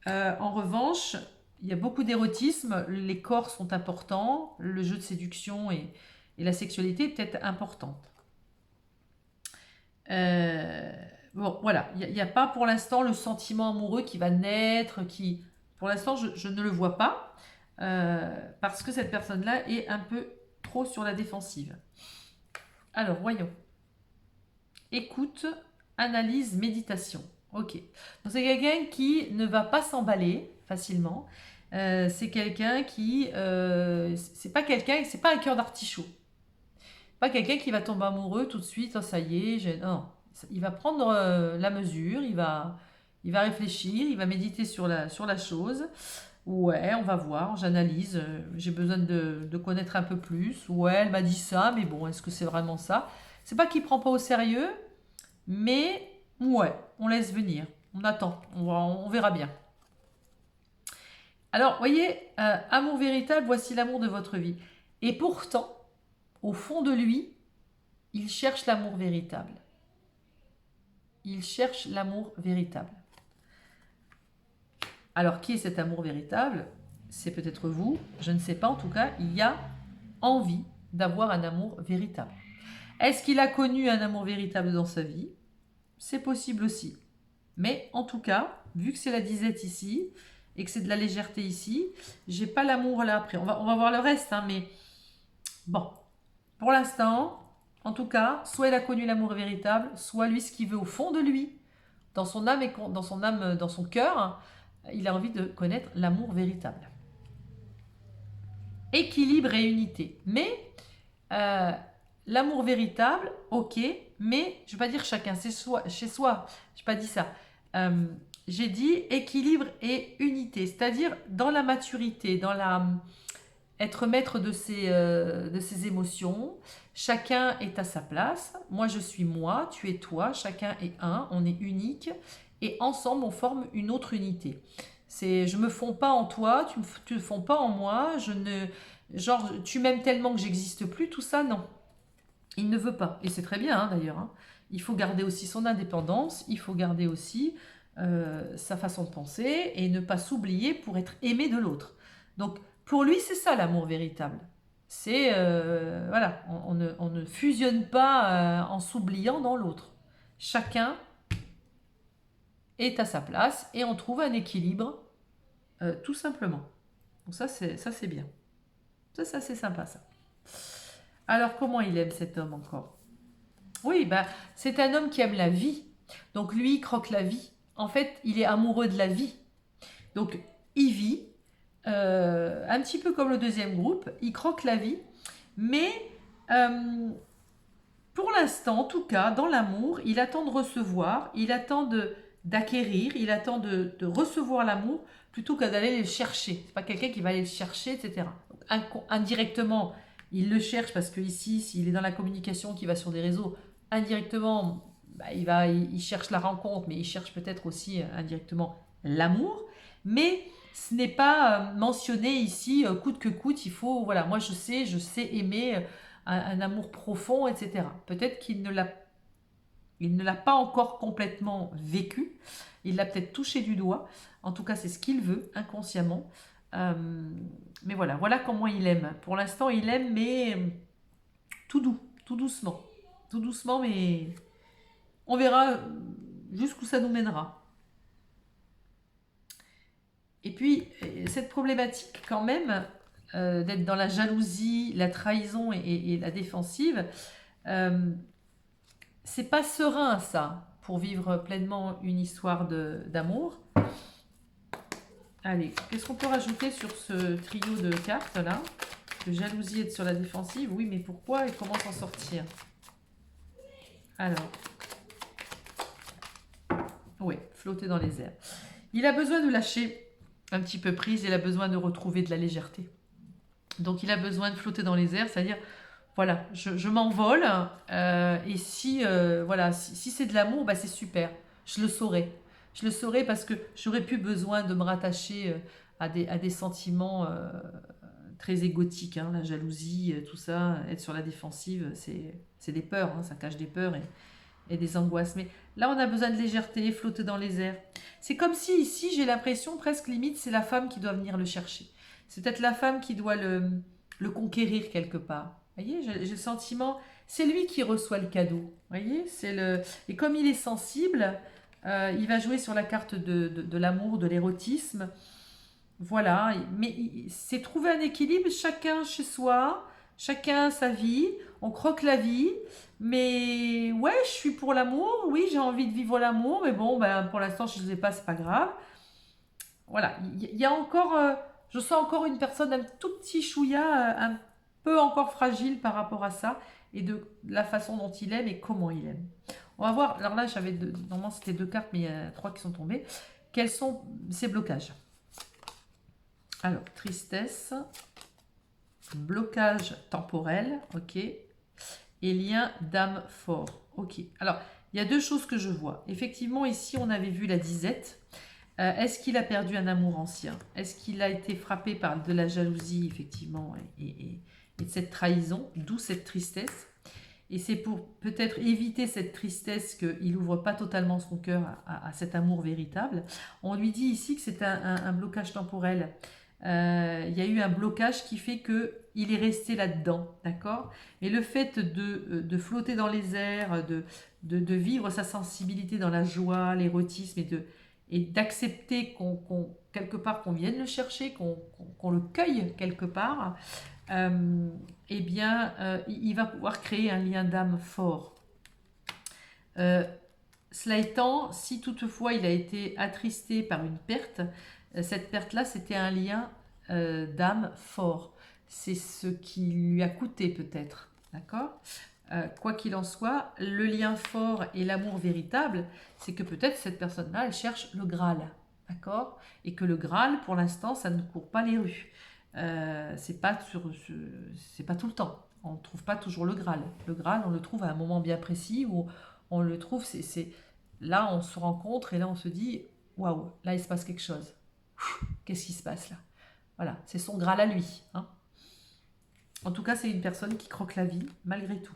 En revanche, il y a beaucoup d'érotisme, les corps sont importants, le jeu de séduction et la sexualité est peut-être importante. Bon, voilà, il n'y a pas pour l'instant le sentiment amoureux qui va naître, pour l'instant, je ne le vois pas, parce que cette personne-là est un peu trop sur la défensive. Alors, voyons. Écoute, analyse, méditation. Ok. Donc, c'est quelqu'un qui ne va pas s'emballer facilement. C'est quelqu'un qui... c'est pas un cœur d'artichaut. Pas quelqu'un qui va tomber amoureux tout de suite, oh, ça y est, non. Il va prendre la mesure, il va réfléchir, il va méditer sur la chose. Ouais, on va voir, j'analyse, j'ai besoin de connaître un peu plus. Ouais, elle m'a dit ça, mais bon, est-ce que c'est vraiment ça? C'est pas qu'il prend pas au sérieux, mais ouais, on laisse venir, on attend, on verra bien. Alors, voyez, amour véritable, voici l'amour de votre vie. Et pourtant, au fond de lui, il cherche l'amour véritable. Il cherche l'amour véritable. Alors, qui est cet amour véritable? C'est peut-être vous, je ne sais pas. En tout cas, il y a envie d'avoir un amour véritable. Est-ce qu'il a connu un amour véritable dans sa vie? C'est possible aussi. Mais en tout cas, vu que c'est la disette ici et que c'est de la légèreté ici, j'ai pas l'amour là après. On va voir le reste, hein, mais bon. Pour l'instant, en tout cas, soit il a connu l'amour véritable, soit lui, ce qu'il veut au fond de lui, dans son âme, dans son cœur, il a envie de connaître l'amour véritable. Équilibre et unité. Mais l'amour véritable, ok, mais je ne vais pas dire chacun chez soi. Je n'ai pas dit ça. J'ai dit équilibre et unité, c'est-à-dire dans la maturité, être maître de ses émotions. Chacun est à sa place. Moi, je suis moi, tu es toi, chacun est un, on est unique. Et ensemble, on forme une autre unité. Je me fonds pas en toi, tu ne fonds pas en moi. Genre, tu m'aimes tellement que j'existe plus, tout ça, non. Il ne veut pas. Et c'est très bien, hein, d'ailleurs. Hein. Il faut garder aussi son indépendance, il faut garder aussi sa façon de penser et ne pas s'oublier pour être aimé de l'autre. Donc, pour lui, c'est ça l'amour véritable. C'est, voilà, on ne fusionne pas en s'oubliant dans l'autre. Chacun est à sa place et on trouve un équilibre, tout simplement. Donc ça, c'est bien. Ça, c'est sympa, ça. Alors, comment il aime cet homme encore? Oui, c'est un homme qui aime la vie. Donc lui, il croque la vie. en fait, il est amoureux de la vie. Donc, il vit, un petit peu comme le deuxième groupe, il croque la vie, mais pour l'instant, en tout cas, dans l'amour, il attend de recevoir, il attend d'acquérir, il attend de recevoir l'amour plutôt que d'aller le chercher. C'est pas quelqu'un qui va aller le chercher, etc. Donc, indirectement, il le cherche parce que ici, s'il est dans la communication, qui va sur des réseaux, indirectement, bah, il cherche la rencontre, mais il cherche peut-être aussi indirectement l'amour. Mais ce n'est pas mentionné ici, coûte que coûte, il faut, voilà, moi je sais aimer un amour profond, etc. Peut-être il ne l'a pas encore complètement vécu, il l'a peut-être touché du doigt, en tout cas c'est ce qu'il veut, inconsciemment. Mais voilà comment il aime. Pour l'instant il aime, mais tout doux, tout doucement. Tout doucement, mais on verra jusqu'où ça nous mènera. Et puis, cette problématique quand même, d'être dans la jalousie, la trahison et la défensive, c'est pas serein ça, pour vivre pleinement une histoire d'amour. Allez, qu'est-ce qu'on peut rajouter sur ce trio de cartes là? De jalousie, être sur la défensive, oui, mais pourquoi et comment s'en sortir? Alors, oui, flotter dans les airs. Il a besoin de lâcher un petit peu prise, il a besoin de retrouver de la légèreté. Donc il a besoin de flotter dans les airs, c'est-à-dire, voilà, je m'envole, et si, voilà, si c'est de l'amour, bah, c'est super, je le saurai. Je le saurai parce que j'aurais plus besoin de me rattacher à des sentiments très égotiques, hein, la jalousie, tout ça, être sur la défensive, c'est des peurs, hein, ça cache des peurs et des angoisses. Mais là, on a besoin de légèreté, flotter dans les airs. C'est comme si ici, j'ai l'impression, presque limite, c'est la femme qui doit venir le chercher. C'est peut-être la femme qui doit le conquérir quelque part. Vous voyez, j'ai le sentiment, c'est lui qui reçoit le cadeau. Vous voyez, et comme il est sensible, il va jouer sur la carte de l'amour, de l'érotisme. Voilà, mais c'est trouver un équilibre, chacun chez soi, chacun sa vie, on croque la vie, mais ouais, je suis pour l'amour, oui, j'ai envie de vivre l'amour, mais bon, ben, pour l'instant, je ne sais pas, c'est pas grave. Voilà, il y a encore, je sens encore une personne un tout petit chouïa, un peu encore fragile par rapport à ça, et de la façon dont il aime et comment il aime. On va voir, alors là, normalement c'était deux cartes, mais il y a trois qui sont tombées. Quels sont ces blocages? Alors, tristesse, blocage temporel, ok, et lien d'âme fort, ok. Alors, il y a deux choses que je vois. Effectivement, ici, on avait vu la disette. Est-ce qu'il a perdu un amour ancien? Est-ce qu'il a été frappé par de la jalousie, effectivement, et de cette trahison, d'où cette tristesse? Et c'est pour peut-être éviter cette tristesse qu'il n'ouvre pas totalement son cœur à cet amour véritable. On lui dit ici que c'est un blocage temporel. Il y a eu un blocage qui fait qu'il est resté là-dedans, d'accord? Et le fait de flotter dans les airs, de vivre sa sensibilité dans la joie, l'érotisme et d'accepter quelque part qu'on vienne le chercher, qu'on le cueille quelque part, eh bien, il va pouvoir créer un lien d'âme fort. Cela étant, si toutefois il a été attristé par une perte, cette perte-là, c'était un lien d'âme fort. C'est ce qui lui a coûté peut-être, d'accord? Quoi qu'il en soit, le lien fort et l'amour véritable, c'est que peut-être cette personne-là, elle cherche le Graal, d'accord? Et que le Graal, pour l'instant, ça ne court pas les rues. C'est pas tout le temps. On ne trouve pas toujours le Graal. Le Graal, on le trouve à un moment bien précis où on le trouve, là, on se rencontre et là, on se dit, waouh, là, il se passe quelque chose. Qu'est-ce qui se passe là? Voilà, c'est son Graal à lui, hein. En tout cas, c'est une personne qui croque la vie, malgré tout.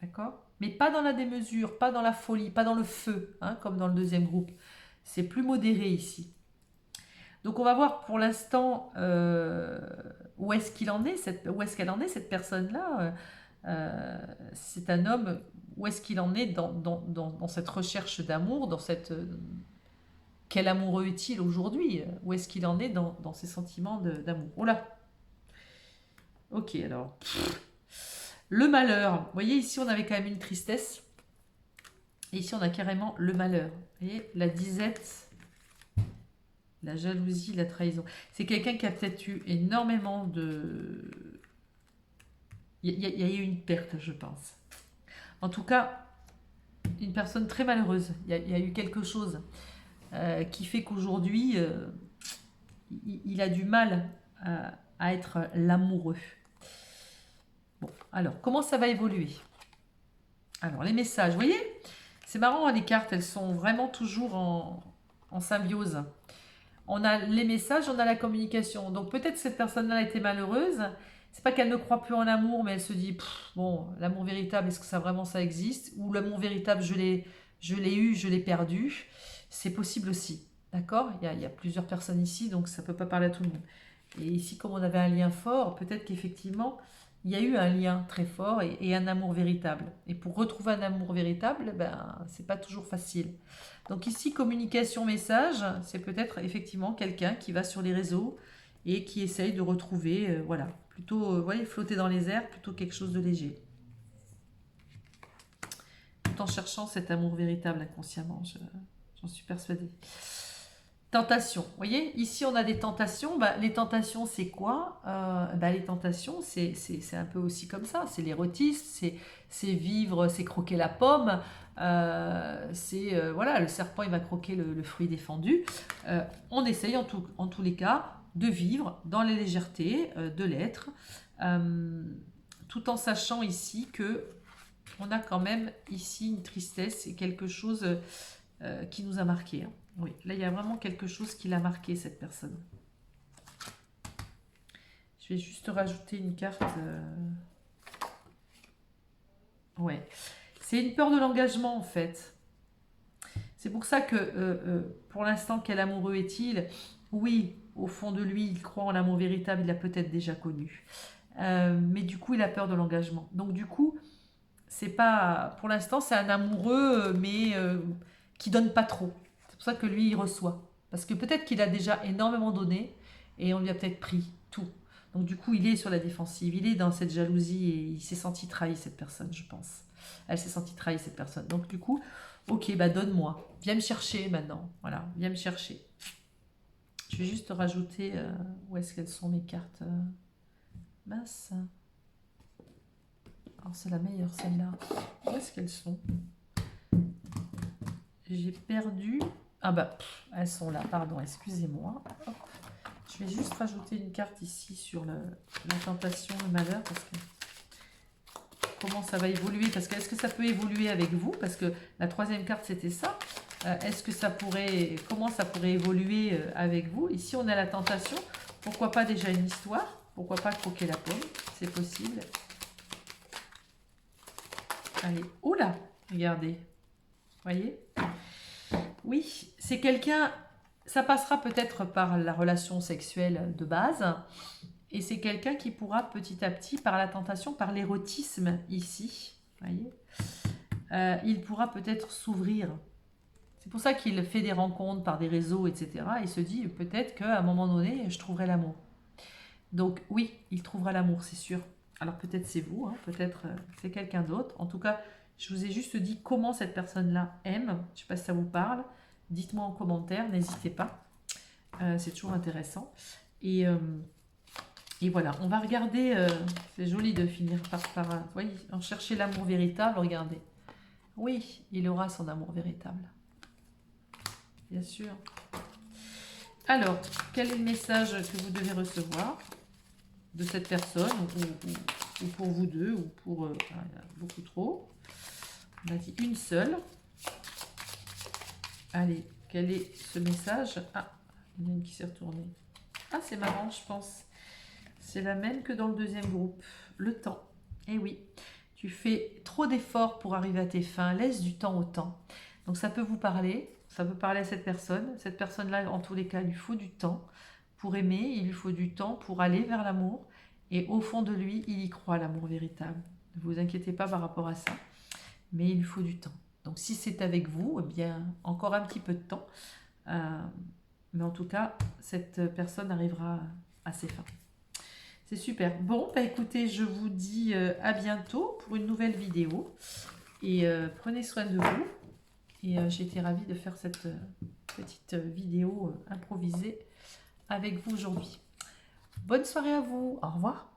D'accord? Mais pas dans la démesure, pas dans la folie, pas dans le feu, hein, comme dans le deuxième groupe. C'est plus modéré ici. Donc on va voir pour l'instant où est-ce qu'elle en est, cette personne-là. C'est un homme, où est-ce qu'il en est dans cette recherche d'amour, dans cette... quel amoureux est-il aujourd'hui? Où est-ce qu'il en est dans ses sentiments d'amour? Oh là! Ok, alors... Le malheur. Vous voyez, ici, on avait quand même une tristesse. Et ici, on a carrément le malheur. Vous voyez, la disette, la jalousie, la trahison. C'est quelqu'un qui a peut-être eu énormément de... Il y a eu une perte, je pense. En tout cas, une personne très malheureuse. Il y a eu quelque chose qui fait qu'aujourd'hui, il a du mal à être l'amoureux. Bon, alors, comment ça va évoluer? Alors, les messages, vous voyez, c'est marrant, hein, les cartes, elles sont vraiment toujours en symbiose. On a les messages, on a la communication. Donc, peut-être cette personne-là a été malheureuse. C'est pas qu'elle ne croit plus en l'amour, mais elle se dit, bon, l'amour véritable, est-ce que ça vraiment ça existe? Ou l'amour véritable, je l'ai eu, je l'ai perdu. C'est possible aussi, d'accord? Il y a plusieurs personnes ici, donc ça peut pas parler à tout le monde. Et ici, comme on avait un lien fort, peut-être qu'effectivement, il y a eu un lien très fort et un amour véritable. Et pour retrouver un amour véritable, ben, c'est pas toujours facile. Donc ici, communication, message, c'est peut-être effectivement quelqu'un qui va sur les réseaux et qui essaye de retrouver, voilà, plutôt, vous voyez, flotter dans les airs, plutôt quelque chose de léger. Tout en cherchant cet amour véritable inconsciemment, j'en suis persuadée. Tentation, vous voyez, ici on a des tentations. Bah, les tentations, c'est quoi? Les tentations, c'est un peu aussi comme ça. C'est l'érotisme, c'est vivre, c'est croquer la pomme. Voilà, le serpent, il va croquer le fruit défendu. On essaye en tous les cas de vivre dans les légèretés, de l'être, tout en sachant ici que on a quand même ici une tristesse et quelque chose qui nous a marqué. Hein. Oui, là, il y a vraiment quelque chose qui l'a marqué, cette personne. Je vais juste rajouter une carte. Ouais. C'est une peur de l'engagement, en fait. C'est pour ça que, pour l'instant, quel amoureux est-il? Oui, au fond de lui, il croit en l'amour véritable, il l'a peut-être déjà connu. Mais du coup, il a peur de l'engagement. Donc, du coup, c'est pas... Pour l'instant, c'est un amoureux, mais qui donne pas trop. C'est pour ça que lui, il reçoit. Parce que peut-être qu'il a déjà énormément donné et on lui a peut-être pris tout. Donc du coup, il est sur la défensive, il est dans cette jalousie et il s'est senti trahi, cette personne, je pense. Elle s'est sentie trahie, cette personne. Donc du coup, ok, bah donne-moi. Viens me chercher maintenant. Voilà, viens me chercher. Je vais juste rajouter... où est-ce qu'elles sont mes cartes mince. Alors c'est la meilleure, celle-là. Où est-ce qu'elles sont? J'ai perdu... Ah bah, elles sont là, pardon, excusez-moi. Je vais juste rajouter une carte ici sur la tentation, le malheur, parce que comment ça va évoluer? Parce que est-ce que ça peut évoluer avec vous? Parce que la troisième carte, c'était ça. Est-ce que ça pourrait... Comment ça pourrait évoluer avec vous? Ici, on a la tentation. Pourquoi pas déjà une histoire? Pourquoi pas croquer la pomme? C'est possible. Allez, oh là, regardez. Voyez? Oui, c'est quelqu'un, ça passera peut-être par la relation sexuelle de base, et c'est quelqu'un qui pourra petit à petit, par la tentation, par l'érotisme ici, voyez, il pourra peut-être s'ouvrir. C'est pour ça qu'il fait des rencontres par des réseaux, etc. Et se dit peut-être qu'à un moment donné, je trouverai l'amour. Donc oui, il trouvera l'amour, c'est sûr. Alors peut-être c'est vous, hein, peut-être c'est quelqu'un d'autre. En tout cas, je vous ai juste dit comment cette personne-là aime. Je ne sais pas si ça vous parle. Dites-moi en commentaire, n'hésitez pas. C'est toujours intéressant. Et voilà, on va regarder. C'est joli de finir par voyez, en chercher l'amour véritable, regardez. Oui, il aura son amour véritable. Bien sûr. Alors, quel est le message que vous devez recevoir de cette personne, ou pour vous deux, ou pour beaucoup trop? On a dit une seule. Allez, quel est ce message? Ah, il y en a une qui s'est retournée. Ah, c'est marrant, je pense. C'est la même que dans le deuxième groupe. Le temps. Eh oui, tu fais trop d'efforts pour arriver à tes fins. Laisse du temps au temps. Donc ça peut vous parler. Ça peut parler à cette personne. Cette personne-là, en tous les cas, il lui faut du temps pour aimer. Il lui faut du temps pour aller vers l'amour. Et au fond de lui, il y croit, l'amour véritable. Ne vous inquiétez pas par rapport à ça. Mais il lui faut du temps. Donc si c'est avec vous, eh bien, encore un petit peu de temps. Mais en tout cas, cette personne arrivera à ses fins. C'est super. Bon, bah écoutez, je vous dis à bientôt pour une nouvelle vidéo. Et prenez soin de vous. Et j'ai été ravie de faire cette petite vidéo improvisée avec vous aujourd'hui. Bonne soirée à vous, au revoir.